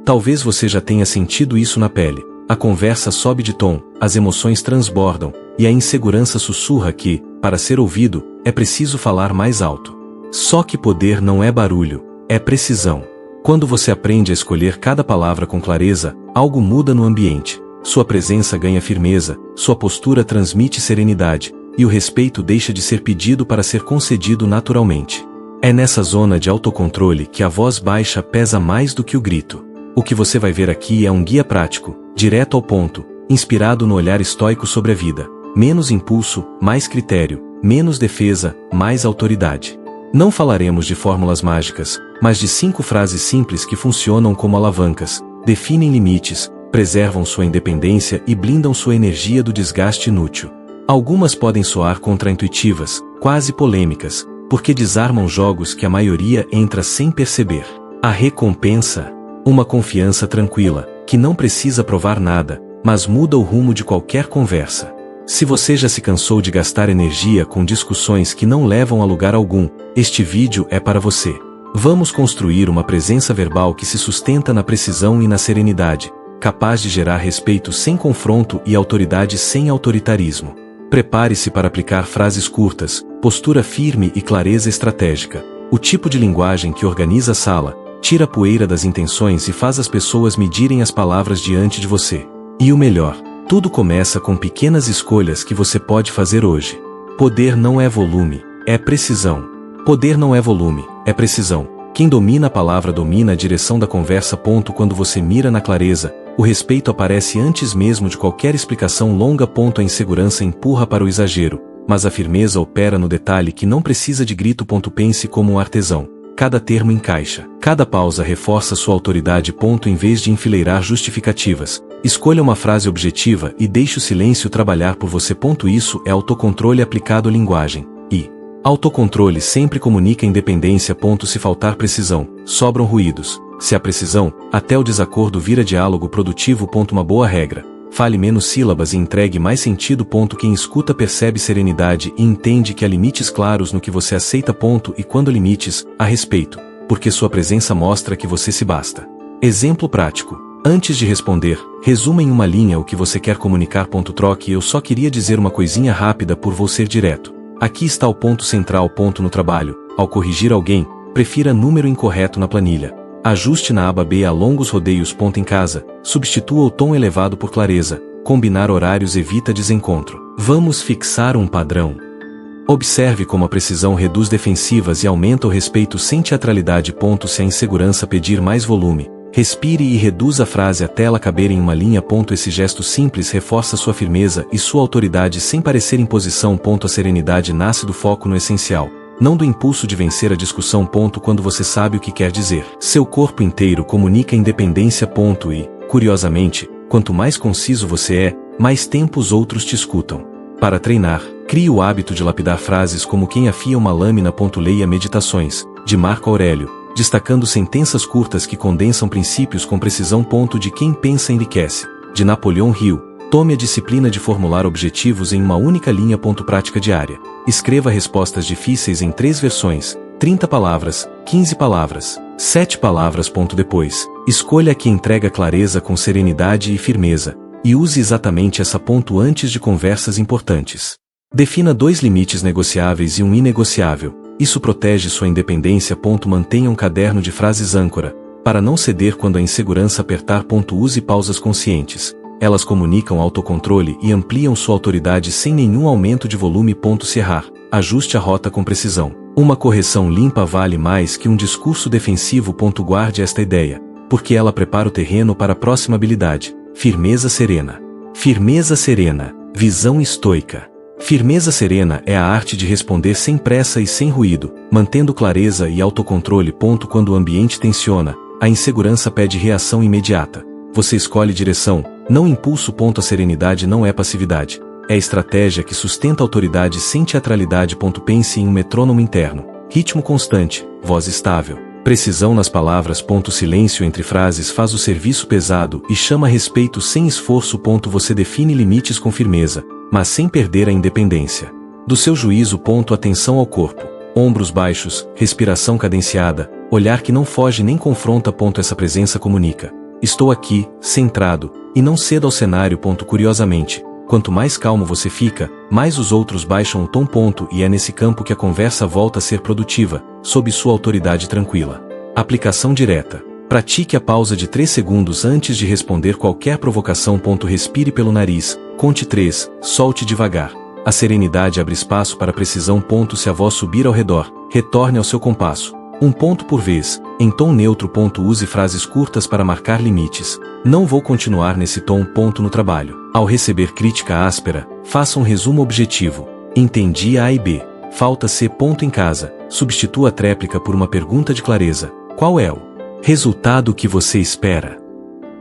Talvez você já tenha sentido isso na pele. A conversa sobe de tom, as emoções transbordam, e a insegurança sussurra que, para ser ouvido, é preciso falar mais alto. Só que poder não é barulho, é precisão. Quando você aprende a escolher cada palavra com clareza, algo muda no ambiente. Sua presença ganha firmeza, sua postura transmite serenidade, e o respeito deixa de ser pedido para ser concedido naturalmente. É nessa zona de autocontrole que a voz baixa pesa mais do que o grito. O que você vai ver aqui é um guia prático, direto ao ponto, inspirado no olhar estoico sobre a vida. Menos impulso, mais critério, menos defesa, mais autoridade. Não falaremos de fórmulas mágicas, mas de 5 frases simples que funcionam como alavancas, definem limites, preservam sua independência e blindam sua energia do desgaste inútil. Algumas podem soar contraintuitivas, quase polêmicas, porque desarmam jogos que a maioria entra sem perceber. A recompensa: uma confiança tranquila, que não precisa provar nada, mas muda o rumo de qualquer conversa. Se você já se cansou de gastar energia com discussões que não levam a lugar algum, este vídeo é para você. Vamos construir uma presença verbal que se sustenta na precisão e na serenidade, capaz de gerar respeito sem confronto e autoridade sem autoritarismo. Prepare-se para aplicar frases curtas, postura firme e clareza estratégica. O tipo de linguagem que organiza a sala, tira a poeira das intenções e faz as pessoas medirem as palavras diante de você. E o melhor, tudo começa com pequenas escolhas que você pode fazer hoje. Poder não é volume, é precisão. Poder não é volume, é precisão. Quem domina a palavra domina a direção da conversa. Quando você mira na clareza, o respeito aparece antes mesmo de qualquer explicação longa. A insegurança empurra para o exagero, mas a firmeza opera no detalhe que não precisa de grito. Pense como um artesão. Cada termo encaixa, cada pausa reforça sua autoridade. Em vez de enfileirar justificativas, escolha uma frase objetiva e deixe o silêncio trabalhar por você. Isso é autocontrole aplicado à linguagem. E autocontrole sempre comunica independência. Se faltar precisão, sobram ruídos. Se há precisão, até o desacordo vira diálogo produtivo. Uma boa regra: fale menos sílabas e entregue mais sentido. Quem escuta percebe serenidade e entende que há limites claros no que você aceita. E quando limites, há respeito, porque sua presença mostra que você se basta. Exemplo prático: antes de responder, resuma em uma linha o que você quer comunicar. Troque: eu só queria dizer uma coisinha rápida por vou ser direto. Aqui está o ponto central. No trabalho, ao corrigir alguém, prefira número incorreto na planilha. Ajuste na aba B a longos rodeios. Em casa, substitua o tom elevado por clareza. Combinar horários evita desencontro. Vamos fixar um padrão. Observe como a precisão reduz defensivas e aumenta o respeito sem teatralidade. Se a insegurança pedir mais volume, respire e reduza a frase até ela caber em uma linha. Esse gesto simples reforça sua firmeza e sua autoridade sem parecer imposição. A serenidade nasce do foco no essencial, não do impulso de vencer a discussão. Quando você sabe o que quer dizer, seu corpo inteiro comunica independência. E, curiosamente, quanto mais conciso você é, mais tempo os outros te escutam. Para treinar, crie o hábito de lapidar frases como quem afia uma lâmina. Leia Meditações, de Marco Aurélio, destacando sentenças curtas que condensam princípios com precisão. De quem pensa enriquece, de Napoleão Hill. Tome a disciplina de formular objetivos em uma única linha. Prática diária: escreva respostas difíceis em 3 versões, 30 palavras, 15 palavras, 7 palavras. Depois, escolha a que entrega clareza com serenidade e firmeza, e use exatamente essa. Antes de conversas importantes, defina 2 limites negociáveis e um inegociável. Isso protege sua independência. Mantenha um caderno de frases âncora, para não ceder quando a insegurança apertar. Use pausas conscientes. Elas comunicam autocontrole e ampliam sua autoridade sem nenhum aumento de volume. Se errar, ajuste a rota com precisão. Uma correção limpa vale mais que um discurso defensivo. Guarde esta ideia, porque ela prepara o terreno para a próxima habilidade: firmeza serena. Firmeza serena, visão estoica. Firmeza serena é a arte de responder sem pressa e sem ruído, mantendo clareza e autocontrole. Quando o ambiente tensiona, a insegurança pede reação imediata. Você escolhe direção, não impulso. A serenidade não é passividade, é estratégia que sustenta a autoridade sem teatralidade. Pense em um metrônomo interno, ritmo constante, voz estável, precisão nas palavras. O silêncio entre frases faz o serviço pesado e chama respeito sem esforço. Você define limites com firmeza, mas sem perder a independência do seu juízo. Atenção ao corpo, ombros baixos, respiração cadenciada, olhar que não foge nem confronta. Essa presença comunica Estou aqui, centrado, e não cedo ao cenário. Curiosamente, quanto mais calmo você fica, mais os outros baixam o tom. E é nesse campo que a conversa volta a ser produtiva, sob sua autoridade tranquila. Aplicação direta. Pratique a pausa de 3 segundos antes de responder qualquer provocação. Respire pelo nariz, conte 3, solte devagar. A serenidade abre espaço para a precisão. Se a voz subir ao redor, retorne ao seu compasso. 1 ponto por vez, em tom neutro. Use frases curtas para marcar limites. Não vou continuar nesse tom. No trabalho. Ao receber crítica áspera, faça um resumo objetivo. Entendi A e B. Falta C. Em casa, substitua a tréplica por uma pergunta de clareza. Qual é o resultado que você espera?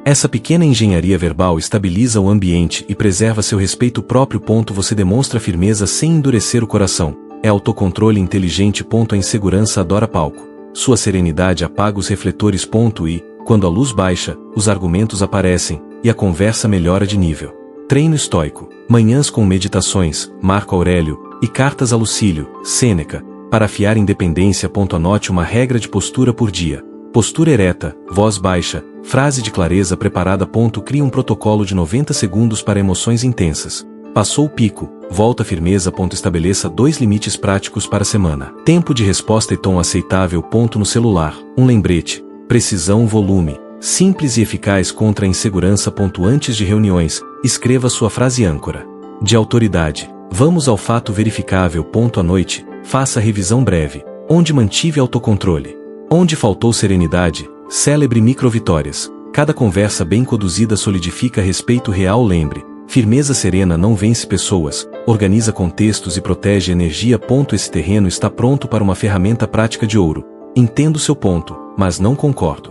Essa pequena engenharia verbal estabiliza o ambiente e preserva seu respeito próprio. Você demonstra firmeza sem endurecer o coração. É autocontrole inteligente. A insegurança adora palco. Sua serenidade apaga os refletores. E, quando a luz baixa, os argumentos aparecem, e a conversa melhora de nível. Treino estoico. Manhãs com meditações, Marco Aurélio, e cartas a Lucílio, Sêneca, para afiar independência. Anote uma regra de postura por dia. Postura ereta, voz baixa, frase de clareza preparada. Crie um protocolo de 90 segundos para emoções intensas. Passou o pico, volta firmeza. Estabeleça 2 limites práticos para a semana. Tempo de resposta e tom aceitável. No celular, um lembrete. Precisão, volume. Simples e eficaz contra a insegurança. Antes de reuniões, escreva sua frase âncora. De autoridade. Vamos ao fato verificável. À noite, faça a revisão breve. Onde mantive autocontrole? Onde faltou serenidade? Celebre microvitórias. Cada conversa bem conduzida solidifica respeito real. Lembre, firmeza serena não vence pessoas, organiza contextos e protege energia. Esse terreno está pronto para uma ferramenta prática de ouro. Entendo seu ponto, mas não concordo.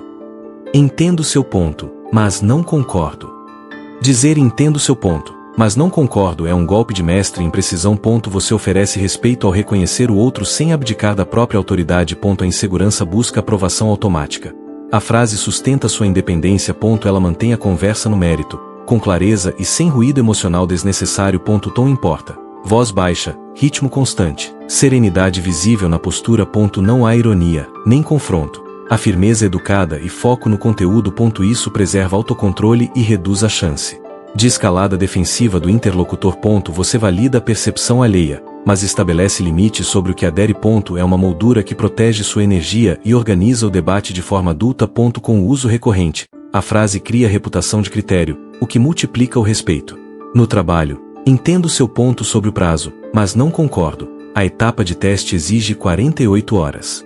Entendo seu ponto, mas não concordo. Dizer entendo seu ponto, mas não concordo é um golpe de mestre em precisão. Você oferece respeito ao reconhecer o outro sem abdicar da própria autoridade. A insegurança busca aprovação automática. A frase sustenta sua independência. Ela mantém a conversa no mérito, com clareza e sem ruído emocional desnecessário. Tom importa. Voz baixa, ritmo constante, serenidade visível na postura. Não há ironia, nem confronto. A firmeza educada e foco no conteúdo. Isso preserva autocontrole e reduz a chance de escalada defensiva do interlocutor. Você valida a percepção alheia, mas estabelece limites sobre o que adere. É uma moldura que protege sua energia e organiza o debate de forma adulta. Com o uso recorrente, a frase cria reputação de critério, o que multiplica o respeito. No trabalho, entendo seu ponto sobre o prazo, mas não concordo. A etapa de teste exige 48 horas.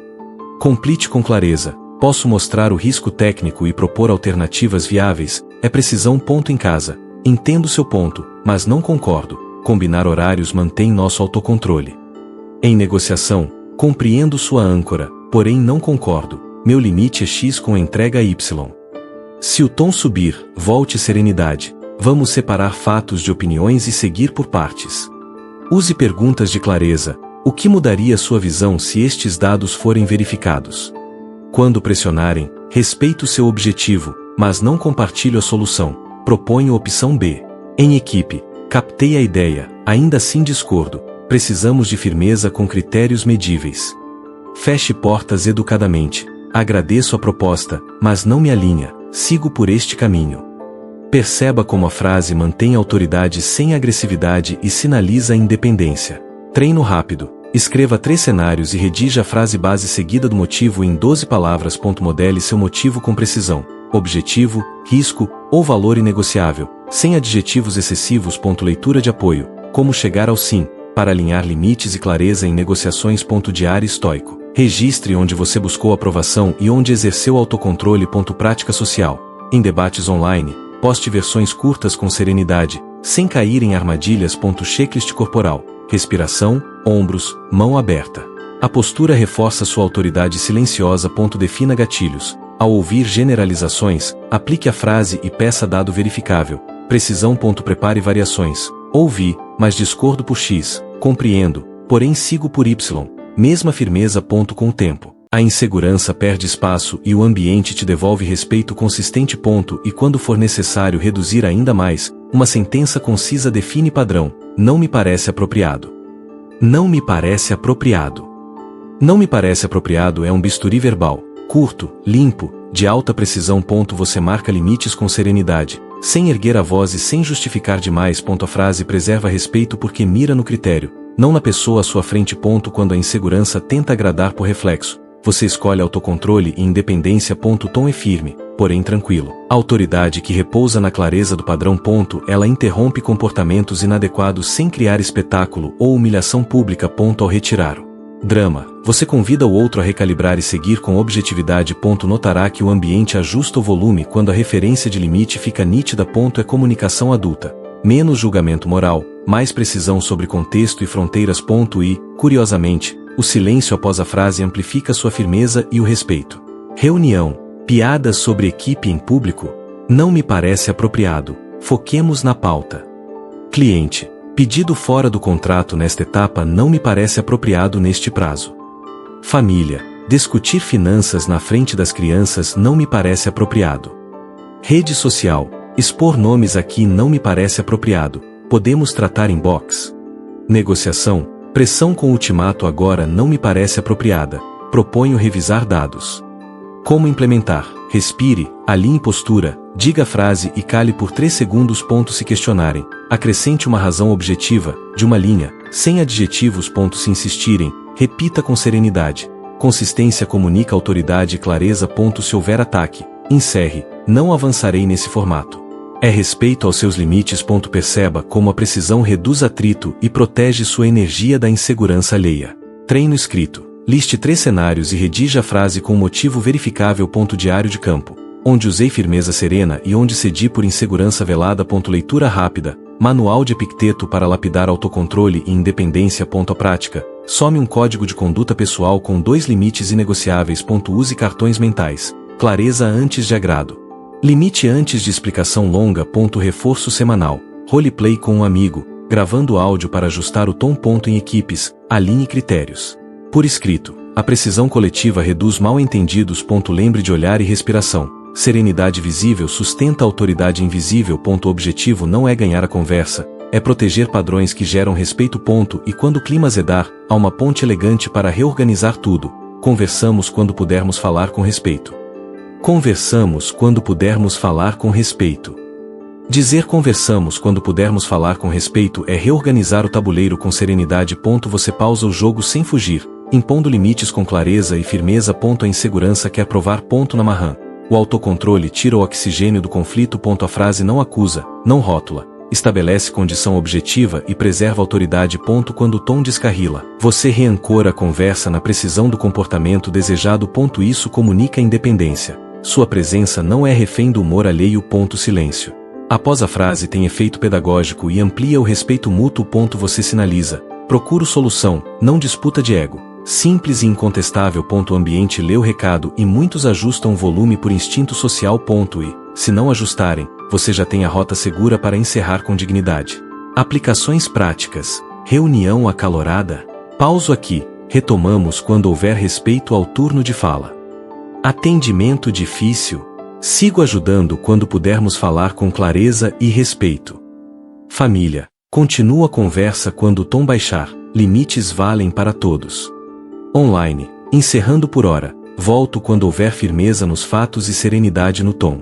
Complete com clareza. Posso mostrar o risco técnico e propor alternativas viáveis. É precisão. Em casa, entendo seu ponto, mas não concordo. Combinar horários mantém nosso autocontrole. Em negociação, compreendo sua âncora, porém não concordo. Meu limite é X com entrega Y. Se o tom subir, volte serenidade. Vamos separar fatos de opiniões e seguir por partes. Use perguntas de clareza. O que mudaria sua visão se estes dados forem verificados? Quando pressionarem, respeito seu objetivo, mas não compartilho a solução. Proponho opção B. Em equipe, captei a ideia, ainda assim discordo. Precisamos de firmeza com critérios medíveis. Feche portas educadamente. Agradeço a proposta, mas não me alinha. Sigo por este caminho. Perceba como a frase mantém autoridade sem agressividade e sinaliza a independência. Treino rápido. Escreva 3 cenários e redija a frase base seguida do motivo em 12 palavras. Modele seu motivo com precisão. Objetivo, risco ou valor inegociável, sem adjetivos excessivos. Leitura de apoio. Como chegar ao sim, para alinhar limites e clareza em negociações. Diário estoico. Registre onde você buscou aprovação e onde exerceu autocontrole. Prática social. Em debates online, poste versões curtas com serenidade, sem cair em armadilhas. Checklist corporal. Respiração, ombros, mão aberta. A postura reforça sua autoridade silenciosa. Defina gatilhos. Ao ouvir generalizações, aplique a frase e peça dado verificável. Precisão. Prepare variações. Ouvi, mas discordo por X. Compreendo, porém sigo por Y. Mesma firmeza. Com o tempo, a insegurança perde espaço e o ambiente te devolve respeito consistente. E quando for necessário reduzir ainda mais, uma sentença concisa define padrão. Não me parece apropriado. Não me parece apropriado. Não me parece apropriado é um bisturi verbal, curto, limpo, de alta precisão. Você marca limites com serenidade, sem erguer a voz e sem justificar demais. A frase preserva respeito porque mira no critério, não na pessoa à sua frente. Quando a insegurança tenta agradar por reflexo, você escolhe autocontrole e independência. O tom é firme, porém tranquilo. A autoridade que repousa na clareza do padrão. Ela interrompe comportamentos inadequados sem criar espetáculo ou humilhação pública. Ao retirar o drama, você convida o outro a recalibrar e seguir com objetividade. Notará que o ambiente ajusta o volume quando a referência de limite fica nítida. É comunicação adulta, menos julgamento moral, mais precisão sobre contexto e fronteiras. E, curiosamente, o silêncio após a frase amplifica sua firmeza e o respeito. Reunião. Piadas sobre equipe em público? Não me parece apropriado. Foquemos na pauta. Cliente. Pedido fora do contrato nesta etapa não me parece apropriado neste prazo. Família. Discutir finanças na frente das crianças não me parece apropriado. Rede social. Expor nomes aqui não me parece apropriado. Podemos tratar em box. Negociação. Pressão com ultimato agora não me parece apropriada. Proponho revisar dados. Como implementar? Respire, alinhe postura, diga a frase e cale por 3 segundos. Se questionarem, acrescente uma razão objetiva, de uma linha, sem adjetivos. Se insistirem, repita com serenidade. Consistência comunica autoridade e clareza. Se houver ataque, encerre, não avançarei nesse formato. É respeito aos seus limites. Perceba como a precisão reduz atrito e protege sua energia da insegurança alheia. Treino escrito. Liste 3 cenários e redija a frase com motivo verificável. Diário de campo. Onde usei firmeza serena e onde cedi por insegurança velada. Leitura rápida. Manual de Epicteto para lapidar autocontrole e independência. A prática. Some um código de conduta pessoal com 2 limites inegociáveis. Use cartões mentais. Clareza antes de agrado. Limite antes de explicação longa. Reforço semanal. Roleplay com um amigo, gravando áudio para ajustar o tom. Em equipes, alinhe critérios. Por escrito, a precisão coletiva reduz mal-entendidos. Lembre de olhar e respiração. Serenidade visível sustenta a autoridade invisível. O objetivo não é ganhar a conversa, é proteger padrões que geram respeito. E quando o clima azedar, há uma ponte elegante para reorganizar tudo. Conversamos quando pudermos falar com respeito. Conversamos quando pudermos falar com respeito. Dizer conversamos quando pudermos falar com respeito é reorganizar o tabuleiro com serenidade. Você pausa o jogo sem fugir, impondo limites com clareza e firmeza. A insegurança quer provar. Na marrã. O autocontrole tira o oxigênio do conflito. A frase não acusa, não rótula, estabelece condição objetiva e preserva a autoridade. Quando o tom descarrila, você reancora a conversa na precisão do comportamento desejado. Isso comunica independência. Sua presença não é refém do humor alheio. Silêncio. Após a frase tem efeito pedagógico e amplia o respeito mútuo. Você sinaliza: procuro solução, não disputa de ego. Simples e incontestável. O ambiente lê o recado e muitos ajustam o volume por instinto social. E, se não ajustarem, você já tem a rota segura para encerrar com dignidade. Aplicações práticas. Reunião acalorada. Pauso aqui, retomamos quando houver respeito ao turno de fala. Atendimento difícil. Sigo ajudando quando pudermos falar com clareza e respeito. Família. Continua a conversa quando o tom baixar. Limites valem para todos. Online. Encerrando por hora. Volto quando houver firmeza nos fatos e serenidade no tom.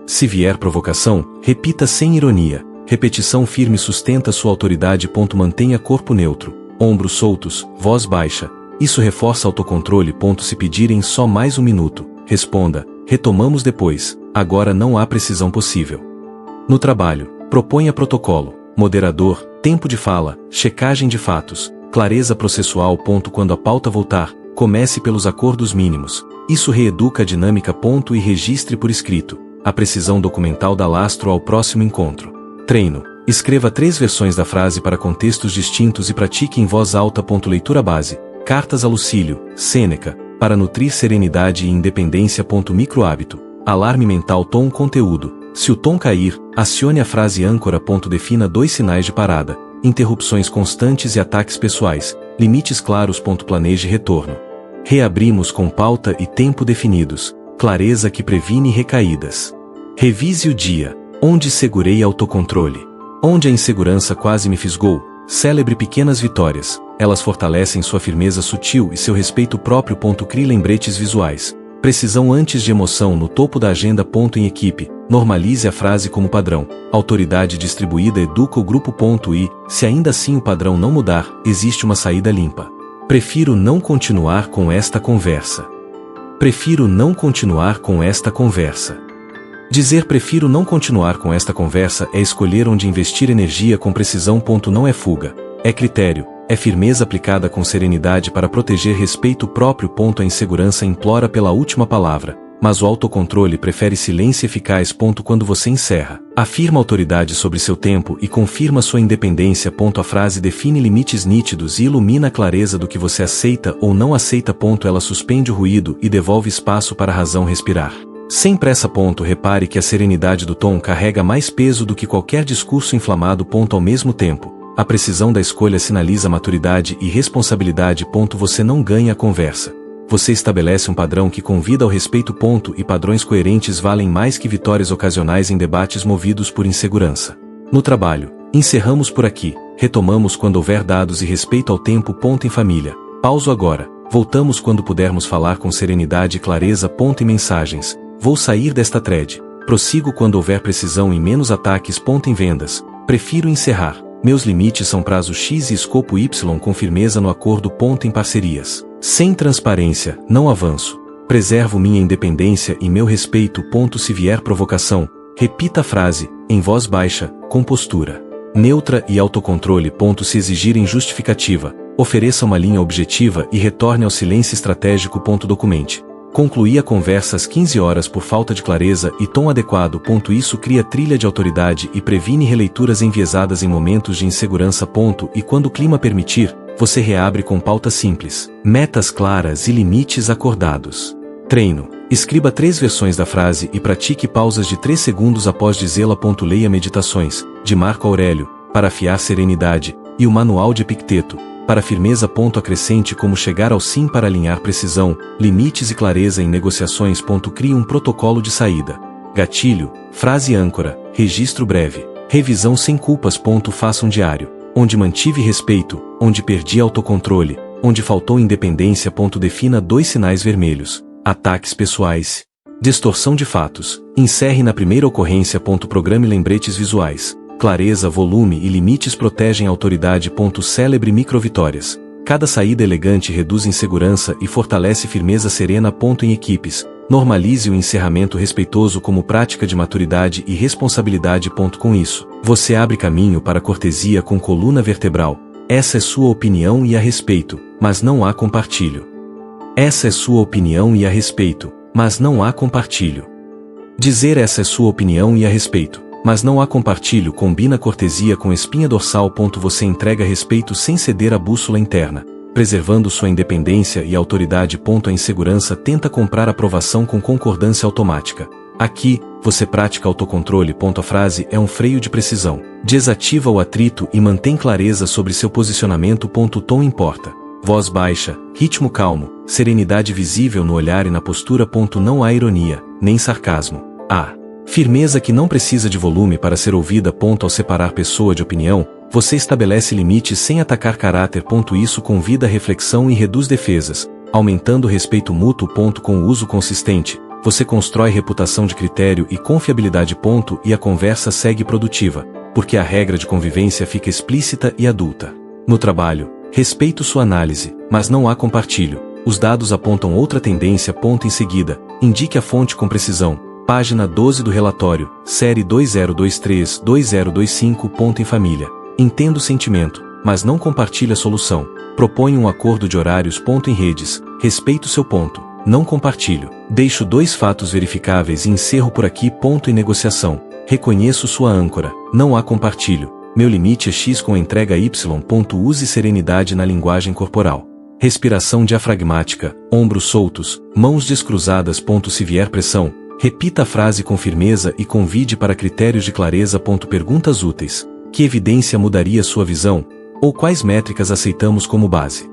Se vier provocação, repita sem ironia. Repetição firme sustenta sua autoridade. Mantenha corpo neutro, ombros soltos, voz baixa. Isso reforça autocontrole. Se pedirem só mais 1 minuto, responda: retomamos depois, agora não há precisão possível. No trabalho, proponha protocolo, moderador, tempo de fala, checagem de fatos, clareza processual. Quando a pauta voltar, comece pelos acordos mínimos. Isso reeduca a dinâmica. E registre por escrito. A precisão documental dá lastro ao próximo encontro. Treino. Escreva 3 versões da frase para contextos distintos e pratique em voz alta. Leitura base. Cartas a Lucílio, Sêneca, para nutrir serenidade e independência. Micro hábito. Alarme mental. Tom conteúdo. Se o tom cair, acione a frase âncora. Defina 2 sinais de parada, interrupções constantes e ataques pessoais, limites claros. Planeje retorno. Reabrimos com pauta e tempo definidos, clareza que previne recaídas. Revise o dia, onde segurei autocontrole. Onde a insegurança quase me fisgou. Celebre pequenas vitórias, elas fortalecem sua firmeza sutil e seu respeito próprio. Crie lembretes visuais. Precisão antes de emoção no topo da agenda. Em equipe, normalize a frase como padrão. Autoridade distribuída educa o grupo. E, se ainda assim o padrão não mudar, existe uma saída limpa. Prefiro não continuar com esta conversa. Prefiro não continuar com esta conversa. Dizer prefiro não continuar com esta conversa é escolher onde investir energia com precisão. Não é fuga, é critério, é firmeza aplicada com serenidade para proteger respeito próprio. A insegurança implora pela última palavra, mas o autocontrole prefere silêncio eficaz. Quando você encerra, afirma autoridade sobre seu tempo e confirma sua independência. A frase define limites nítidos e ilumina a clareza do que você aceita ou não aceita. Ela suspende o ruído e devolve espaço para a razão respirar. Sem pressa. Repare que a serenidade do tom carrega mais peso do que qualquer discurso inflamado. Ao mesmo tempo, a precisão da escolha sinaliza maturidade e responsabilidade. Você não ganha a conversa. Você estabelece um padrão que convida ao respeito. E padrões coerentes valem mais que vitórias ocasionais em debates movidos por insegurança. No trabalho, encerramos por aqui, retomamos quando houver dados e respeito ao tempo. Em família, pauso agora, voltamos quando pudermos falar com serenidade e clareza. Em mensagens, vou sair desta thread, prossigo quando houver precisão e menos ataques. Em vendas, prefiro encerrar, meus limites são prazo X e escopo Y com firmeza no acordo. Em parcerias, sem transparência, não avanço, preservo minha independência e meu respeito. Se vier provocação, repita a frase, em voz baixa, com postura neutra e autocontrole. Se exigirem justificativa, ofereça uma linha objetiva e retorne ao silêncio estratégico. Documente. Concluí a conversa às 15 horas por falta de clareza e tom adequado. Isso cria trilha de autoridade e previne releituras enviesadas em momentos de insegurança. E quando o clima permitir, você reabre com pauta simples, metas claras e limites acordados. Treino. Escreva 3 versões da frase e pratique pausas de 3 segundos após dizê-la. Leia Meditações, de Marco Aurélio, para afiar serenidade, e o Manual de Epicteto, para firmeza. Acrescente como chegar ao sim para alinhar precisão, limites e clareza em negociações. Crie um protocolo de saída. Gatilho, frase âncora, registro breve, revisão sem culpas. Faça um diário, onde mantive respeito, onde perdi autocontrole, onde faltou independência. Defina 2 sinais vermelhos, ataques pessoais, distorção de fatos, encerre na primeira ocorrência. Programe lembretes visuais. Clareza, volume e limites protegem a autoridade. Celebre microvitórias. Cada saída elegante reduz insegurança e fortalece firmeza serena. Em equipes, normalize o encerramento respeitoso como prática de maturidade e responsabilidade. Com isso, você abre caminho para cortesia com coluna vertebral. Essa é sua opinião e a respeito, mas não há compartilho. Essa é sua opinião e a respeito, mas não há compartilho. Dizer essa é sua opinião e a respeito, mas não há compartilho combina cortesia com espinha dorsal. Você entrega respeito sem ceder à bússola interna, preservando sua independência e autoridade. A insegurança tenta comprar aprovação com concordância automática. Aqui, você pratica autocontrole. A frase é um freio de precisão. Desativa o atrito e mantém clareza sobre seu posicionamento. O tom importa. Voz baixa, ritmo calmo, serenidade visível no olhar e na postura. Não há ironia, nem sarcasmo. Há firmeza que não precisa de volume para ser ouvida. Ao separar pessoa de opinião, você estabelece limites sem atacar caráter. Isso convida a reflexão e reduz defesas, aumentando o respeito mútuo. Com o uso consistente, você constrói reputação de critério e confiabilidade. E a conversa segue produtiva, porque a regra de convivência fica explícita e adulta. No trabalho, respeito sua análise, mas não há compartilho. Os dados apontam outra tendência. Em seguida, indique a fonte com precisão. Página 12 do relatório, série 2023-2025. Em família, entenda o sentimento, mas não compartilhe a solução. Proponha um acordo de horários. Em redes, respeito seu ponto, não compartilho. Deixo 2 fatos verificáveis e encerro por aqui. Em negociação, reconheço sua âncora, não há compartilho. Meu limite é X com entrega Y. Use serenidade na linguagem corporal. Respiração diafragmática, ombros soltos, mãos descruzadas. Se vier pressão, repita a frase com firmeza e convide para critérios de clareza. Perguntas úteis. Que evidência mudaria sua visão? Ou quais métricas aceitamos como base?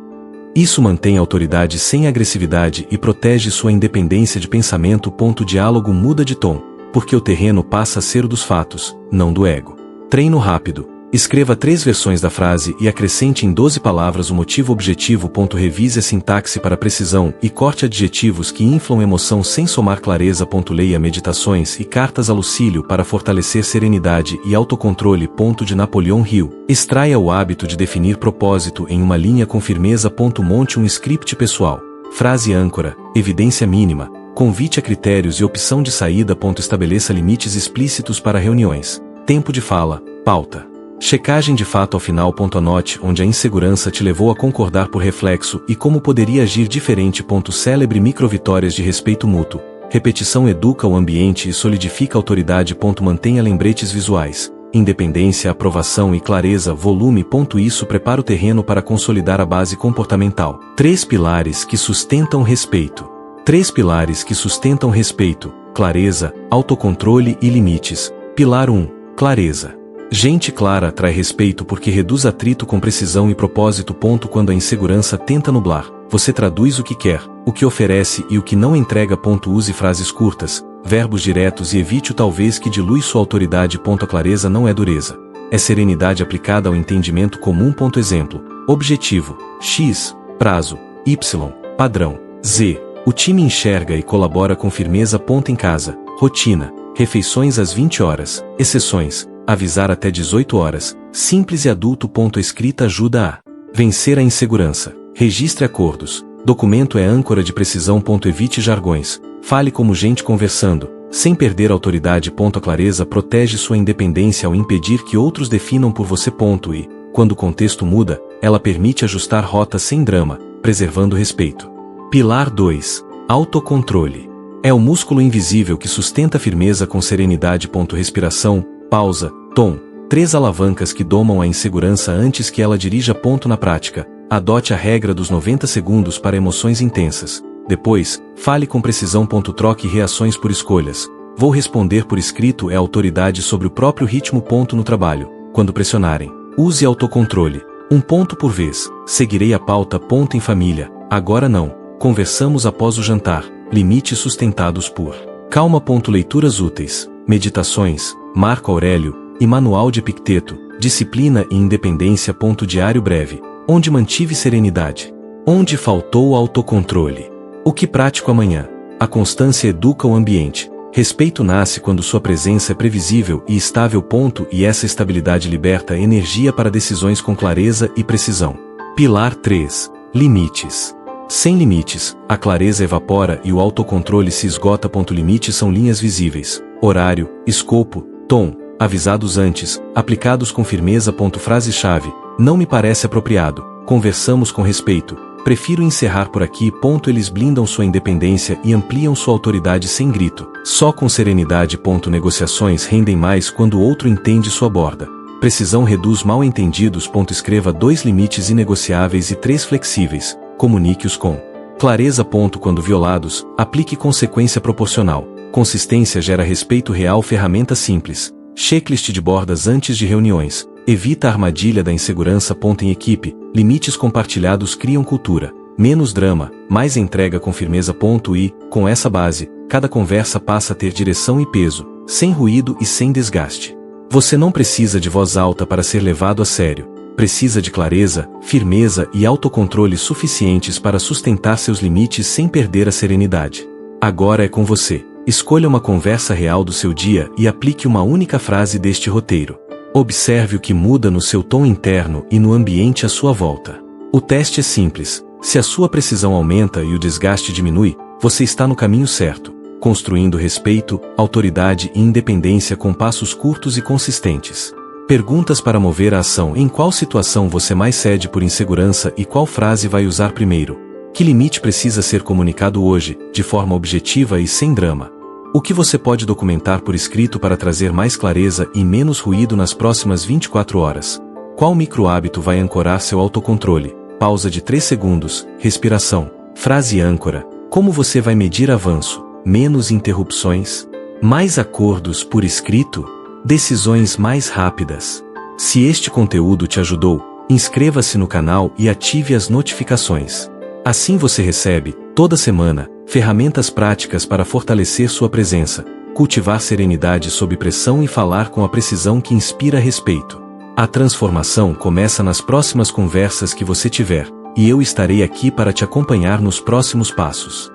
Isso mantém a autoridade sem agressividade e protege sua independência de pensamento. Diálogo muda de tom, porque o terreno passa a ser o dos fatos, não do ego. Treino rápido. Escreva 3 versões da frase e acrescente em 12 palavras o motivo objetivo. Revise a sintaxe para precisão e corte adjetivos que inflam emoção sem somar clareza. Leia meditações e cartas a Lucílio para fortalecer serenidade e autocontrole. De Napoleão Hill. Extraia o hábito de definir propósito em uma linha com firmeza. Monte um script pessoal. Frase âncora, evidência mínima, convite a critérios e opção de saída. Estabeleça limites explícitos para reuniões. Tempo de fala, pauta. Checagem de fato ao final. Anote onde a insegurança te levou a concordar por reflexo e como poderia agir diferente. Celebre microvitórias de respeito mútuo. Repetição educa o ambiente e solidifica a autoridade. Mantenha lembretes visuais. Independência, aprovação e clareza. Volume. Isso prepara o terreno para consolidar a base comportamental. 3 pilares que sustentam respeito. 3 pilares que sustentam respeito: clareza, autocontrole e limites. Pilar 1. Clareza. Gente clara atrai respeito porque reduz atrito com precisão e propósito. Quando a insegurança tenta nublar, você traduz o que quer, o que oferece e o que não entrega. Use frases curtas, verbos diretos e evite o talvez que dilui sua autoridade. A clareza não é dureza. É serenidade aplicada ao entendimento comum. Exemplo: objetivo, X, prazo, Y, padrão, Z. O time enxerga e colabora com firmeza. Em casa, rotina, refeições às 20 horas, exceções, avisar até 18 horas, simples e adulto. A escrita ajuda a vencer a insegurança. Registre acordos. Documento é âncora de precisão. Evite jargões. Fale como gente conversando, sem perder a autoridade. A clareza protege sua independência ao impedir que outros definam por você. E, quando o contexto muda, ela permite ajustar rota sem drama, preservando respeito. Pilar 2. Autocontrole. É o músculo invisível que sustenta a firmeza com serenidade. Respiração, pausa, tom. 3 alavancas que domam a insegurança antes que ela dirija. Na prática, adote a regra dos 90 segundos para emoções intensas. Depois, fale com precisão. Troque reações por escolhas. Vou responder por escrito. É autoridade sobre o próprio ritmo. No trabalho, quando pressionarem, use autocontrole. 1 ponto por vez. Seguirei a pauta. Em família, agora não. Conversamos após o jantar. Limites sustentados por calma. Leituras úteis. Meditações, Marco Aurélio, e Manual de Epicteto. Disciplina e independência. Diário breve. Onde mantive serenidade? Onde faltou autocontrole? O que pratico amanhã? A constância educa o ambiente. Respeito nasce quando sua presença é previsível e estável. E essa estabilidade liberta energia para decisões com clareza e precisão. Pilar 3. Limites. Sem limites, a clareza evapora e o autocontrole se esgota. Limites são linhas visíveis. Horário, escopo, tom, avisados antes, aplicados com firmeza. Frase-chave: não me parece apropriado, conversamos com respeito, prefiro encerrar por aqui. Eles blindam sua independência e ampliam sua autoridade sem grito. Só com serenidade. Negociações rendem mais quando o outro entende sua borda. Precisão reduz mal-entendidos. Escreva 2 limites inegociáveis e 3 flexíveis. Comunique-os com clareza. Quando violados, aplique consequência proporcional. Consistência gera respeito real. Ferramenta simples. Checklist de bordas antes de reuniões. Evita a armadilha da insegurança. Em equipe, limites compartilhados criam cultura. Menos drama, mais entrega com firmeza. E, com essa base, cada conversa passa a ter direção e peso, sem ruído e sem desgaste. Você não precisa de voz alta para ser levado a sério. Precisa de clareza, firmeza e autocontrole suficientes para sustentar seus limites sem perder a serenidade. Agora é com você. Escolha uma conversa real do seu dia e aplique uma única frase deste roteiro. Observe o que muda no seu tom interno e no ambiente à sua volta. O teste é simples. Se a sua precisão aumenta e o desgaste diminui, você está no caminho certo, construindo respeito, autoridade e independência com passos curtos e consistentes. Perguntas para mover a ação: em qual situação você mais cede por insegurança e qual frase vai usar primeiro? Que limite precisa ser comunicado hoje, de forma objetiva e sem drama? O que você pode documentar por escrito para trazer mais clareza e menos ruído nas próximas 24 horas? Qual micro-hábito vai ancorar seu autocontrole? Pausa de 3 segundos, respiração. Frase âncora: como você vai medir avanço? Menos interrupções? Mais acordos por escrito? Decisões mais rápidas? Se este conteúdo te ajudou, inscreva-se no canal e ative as notificações. Assim você recebe, toda semana, ferramentas práticas para fortalecer sua presença, cultivar serenidade sob pressão e falar com a precisão que inspira respeito. A transformação começa nas próximas conversas que você tiver, e eu estarei aqui para te acompanhar nos próximos passos.